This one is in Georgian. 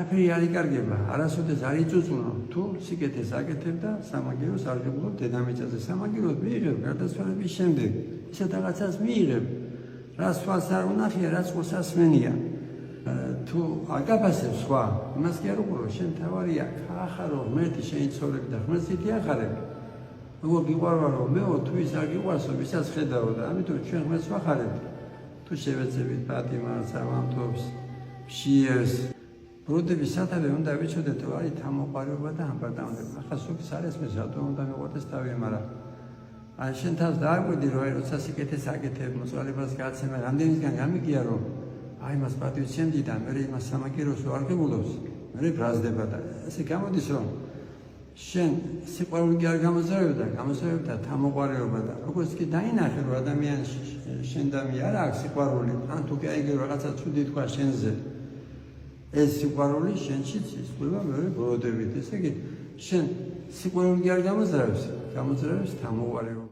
არაფერი არ იკარგება, არასოდეს არ იწუწუნო. თუ სიკეთეს აკეთებ და სამაგიეროს არ გეუბნებ დედამიწაზე. სამაგიეროს მიიღებ გარდაცვალების შემდეგ, ისე რაღაცას მიიღებ, რაც თვალს არ უნახია, რაც ყურს არ სმენია. თუ არ გაფასებ სხვა, იმას კი არ უყურო, შენ თავარია, ახარო ღმერთი შენი ცხოვრები და ღმერთს ითი ახარებ. როგორ გიყვარვარო მეო, თუ ის არ გიყვარსო, ვისაც ხედავ და ამიტომ ჩვენ ღმერთს ვახარებთ. თუ შევეცებით პატიმარს, ავამთობს, შიერს, ბროდების სათავე უნდა ვიცოდეთ, რომ არის თამოყარეობა და ამბარდამდება. ახლა სულს არ ესმის, რატომ უნდა მიყვარდეს თავი, მაგრამ ან შენ თავს დააკვირდი, რომ აი როცა სიკეთეს აკეთებ, მოწყალებას გაცემა, რამდენისგან გამიგია, რომ აი მას პატივცემდი და მე იმას სამაგიეროს არ გებულობს, მე ბრაზდება და ესე გამოდის, რომ შენ სიყვარული კი არ გამოზრებდა თამოყარეობა და როგორც კი დაინახე, რომ ადამიანს შენ და მე არ აქვს სიყვარული, ან თუ კი აიგე რაღაცა ცუდი თქვა შენზე, ეს სიყვარული შენშიც ისწრება მეორე ბროდებით. ესე იგი, შენ სიყვარული კი არ გამოძრაებს თამოყარეობა.